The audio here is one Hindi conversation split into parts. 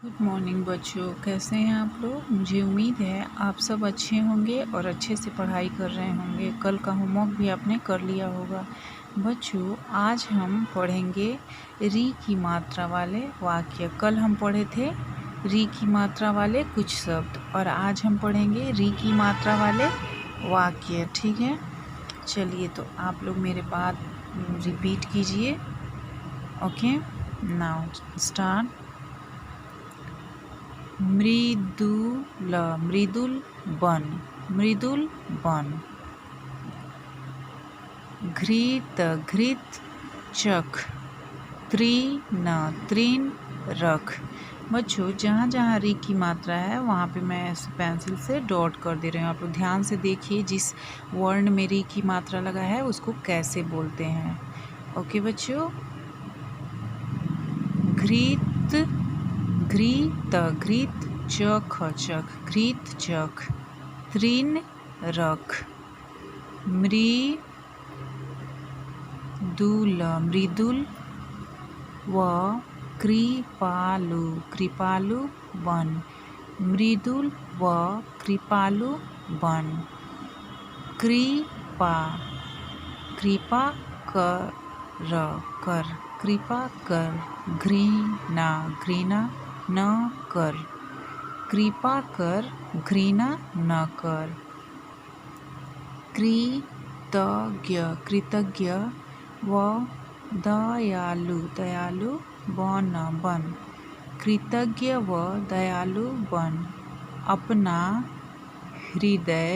गुड मॉर्निंग बच्चों, कैसे हैं आप लोग। मुझे उम्मीद है आप सब अच्छे होंगे और अच्छे से पढ़ाई कर रहे होंगे। कल का होमवर्क भी आपने कर लिया होगा। बच्चों, आज हम पढ़ेंगे री की मात्रा वाले वाक्य। कल हम पढ़े थे री की मात्रा वाले कुछ शब्द और आज हम पढ़ेंगे री की मात्रा वाले वाक्य। ठीक है, चलिए तो आप लोग मेरे बात रिपीट कीजिए। Okay, now start. Mridul, Mridul बन, मृदुल बन। घृत, घृत चख, तृण, तृण रख। बच्चों, जहाँ जहाँ री की मात्रा है वहाँ पे मैं पेंसिल से डॉट कर दे रही हूँ। आप लोग ध्यान से देखिए जिस वर्ण में री की मात्रा लगा है उसको कैसे बोलते हैं। ओके बच्चों, घृत, घृत, घृत चख, चख, घृत चख, तृण रख। मृदुल, मृदुल व कृपालु, कृपालु बन, मृदुल व कृपालु बन। कृपा, कृपा कर, कर, कृपा कर। घृणा, घृणा न कर, कृपा कर, घृणा न कर। कृतज्ञ, कृतज्ञ व दयालु, दयालु बन, बन, कृतज्ञ व दयालु बन। अपना हृदय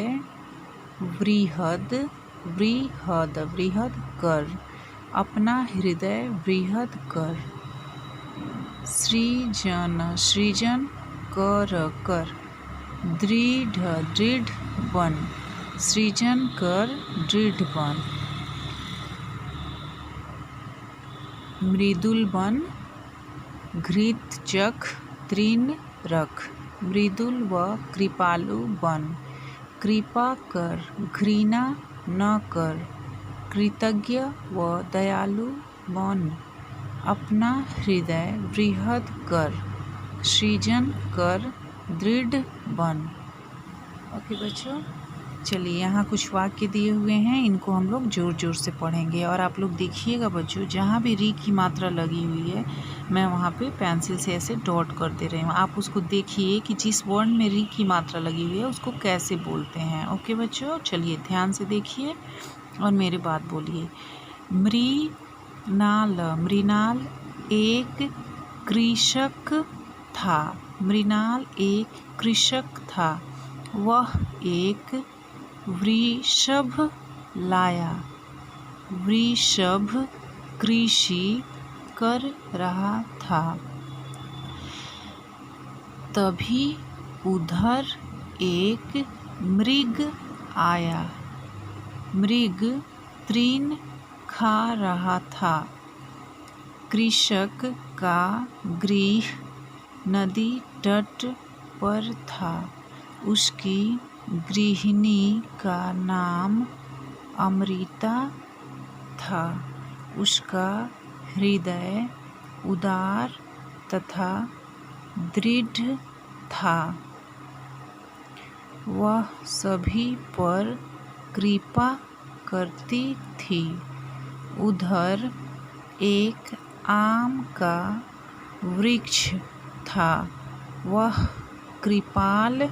वृहद, वृहद, वृहद कर, अपना हृदय वृहद कर। सृजन, सृजन कर, कर, दृढ़, दृढ़ बन, सृजन कर, दृढ़ बन। मृदुल बन, घृत चख, तृण रख। मृदुल व कृपालु बन, कृपा कर, घृणा न कर, कृतज्ञ व दयालु बन। अपना हृदय वृहद कर, सृजन कर, दृढ़ बन। ओके बच्चों, चलिए यहाँ कुछ वाक्य दिए हुए हैं, इनको हम लोग जोर जोर से पढ़ेंगे। और आप लोग देखिएगा बच्चों, जहाँ भी री की मात्रा लगी हुई है मैं वहाँ पे पेंसिल से ऐसे डॉट कर दे रही हूँ। आप उसको देखिए कि जिस वर्ण में री की मात्रा लगी हुई है उसको कैसे बोलते हैं। ओके बच्चों, चलिए ध्यान से देखिए और मेरी बात बोलिए। मृणाल, मृणाल एक कृषक था, मृणाल एक कृषक था। वह एक वृषभ लाया, वृषभ कृषि कर रहा था। तभी उधर एक मृग आया, मृग तृण खा रहा था। कृषक का गृह नदी तट पर था। उसकी गृहिणी का नाम अमृता था। उसका हृदय उदार तथा दृढ़ था। वह सभी पर कृपा करती थी। उधर एक आम का वृक्ष था। वह कृपाल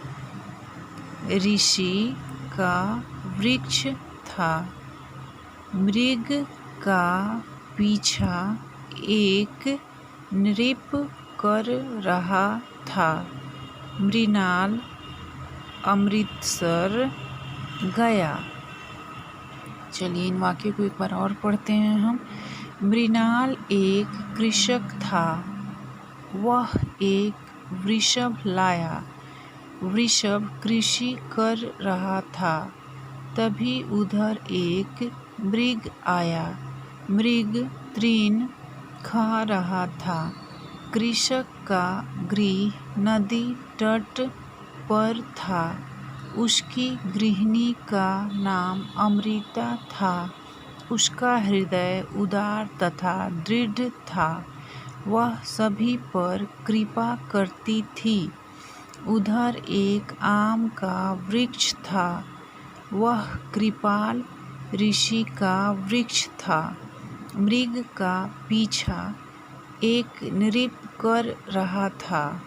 ऋषि का वृक्ष था। मृग का पीछा एक नृप कर रहा था। मृणाल अमृतसर गया। चलिए इन वाक्यों को एक बार और पढ़ते हैं हम। मृणाल एक कृषक था। वह एक वृषभ लाया। वृषभ कृषि कर रहा था। तभी उधर एक मृग आया। मृग तृण खा रहा था। कृषक का गृह नदी तट पर था। उसकी गृहिणी का नाम अमृता था। उसका हृदय उदार तथा दृढ़ था। वह सभी पर कृपा करती थी। उधर एक आम का वृक्ष था, वह कृपाल ऋषि का वृक्ष था। मृग का पीछा एक नृप कर रहा था।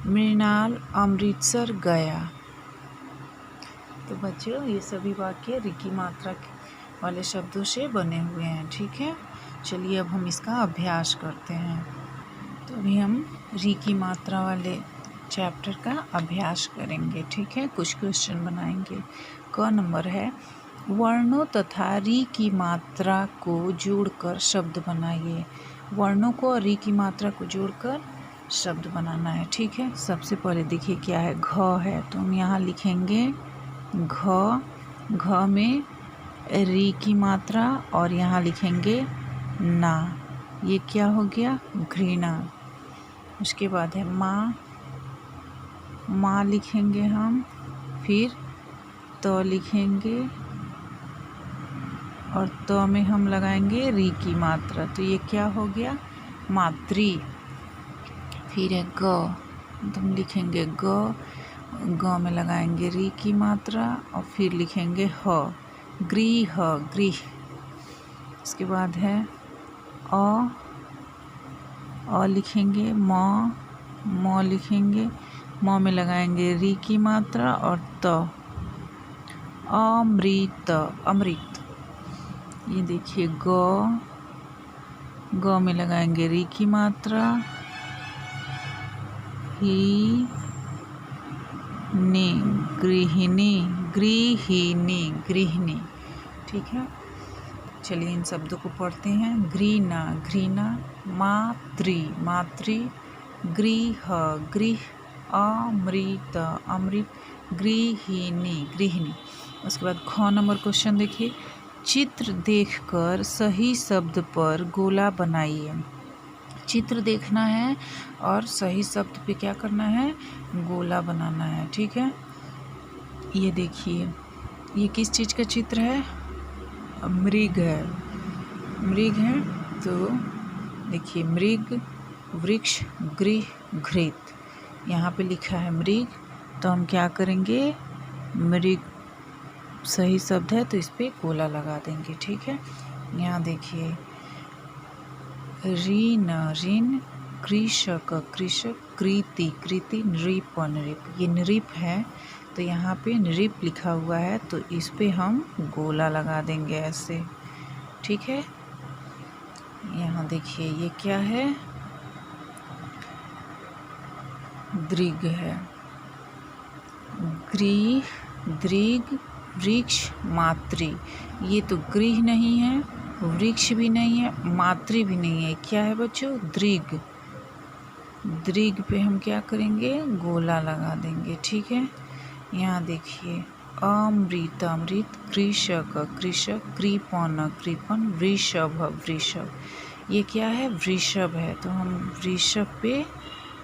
मृणाल अमृतसर गया। तो बच्चों ये सभी वाक्य री की मात्रा वाले शब्दों से बने हुए हैं। ठीक है, चलिए अब हम इसका अभ्यास करते हैं। तो अभी हम री की मात्रा वाले चैप्टर का अभ्यास करेंगे। ठीक है, कुछ क्वेश्चन बनाएंगे। क नंबर है, वर्णों तथा री की मात्रा को जोड़कर शब्द बनाइए। वर्णों को और री की मात्रा को जोड़कर शब्द बनाना है। ठीक है, सबसे पहले देखिए क्या है, घ है तो हम यहाँ लिखेंगे घ। घ में री की मात्रा और यहाँ लिखेंगे ना। ये क्या हो गया, घृणा। उसके बाद है माँ, माँ लिखेंगे हम, फिर तो लिखेंगे और तो में हम लगाएंगे री की मात्रा, तो ये क्या हो गया, मातृ। फिर है ग, तो हम लिखेंगे ग, ग में लगाएंगे री की मात्रा और फिर लिखेंगे ह, गृह, गृह। इसके बाद है अ लिखेंगे म, म लिखेंगे, म में लगाएंगे री की मात्रा और त, अमृत, अमृत। ये देखिए ग, ग में लगाएंगे री की मात्रा, ही ने, गृहिणी, गृहिणी, गृहिणी। ठीक है, चलिए इन शब्दों को पढ़ते हैं। घृणा, घृणा, मातृ, मातृ, गृह, गृह, अमृत, अमृत, गृहिणी, गृहिणी। उसके बाद ख नंबर क्वेश्चन देखिए, चित्र देखकर सही शब्द पर गोला बनाइए। चित्र देखना है और सही शब्द पे क्या करना है, गोला बनाना है। ठीक है, ये देखिए ये किस चीज़ का चित्र है, मृग है, मृग है। तो देखिए मृग, वृक्ष, गृह, घृत। यहाँ पे लिखा है मृग, तो हम क्या करेंगे, मृग सही शब्द है तो इस पे गोला लगा देंगे। ठीक है, यहाँ देखिए ऋण, ऋण, कृषक, कृषक, कृति, कृति, नृप, नृप। ये नृप है तो यहाँ पे नृप लिखा हुआ है तो इस पे हम गोला लगा देंगे ऐसे। ठीक है, यहाँ देखिए ये क्या है, दृग है, गृह, दृग, वृक्ष, मातृ। ये तो गृह नहीं है, वृक्ष भी नहीं है, मातृ भी नहीं है, क्या है बच्चों, दृग। दृग पे हम क्या करेंगे, गोला लगा देंगे। ठीक है, यहाँ देखिए अमृत, अमृत, कृषक, कृषक, कृपण, कृपण, वृषभ, वृषभ। ये क्या है, वृषभ है तो हम वृषभ पे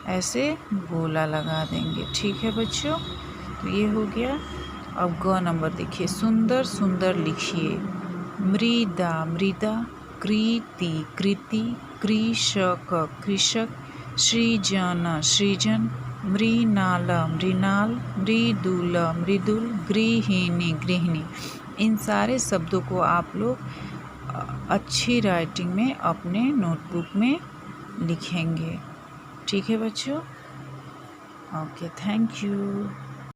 ऐसे गोला लगा देंगे। ठीक है बच्चों, तो ये हो गया। अब ग नंबर देखिए, सुंदर, सुंदर लिखिए। मृदा, मृदा, कृति, कृति, कृषक, कृषक, सृजन, सृजन, मृणाल, मृणाल, मृदुल, मृदुल, गृहिणी, गृहिणी। इन सारे शब्दों को आप लोग अच्छी राइटिंग में अपने नोटबुक में लिखेंगे। ठीक है बच्चों, ओके, थैंक यू।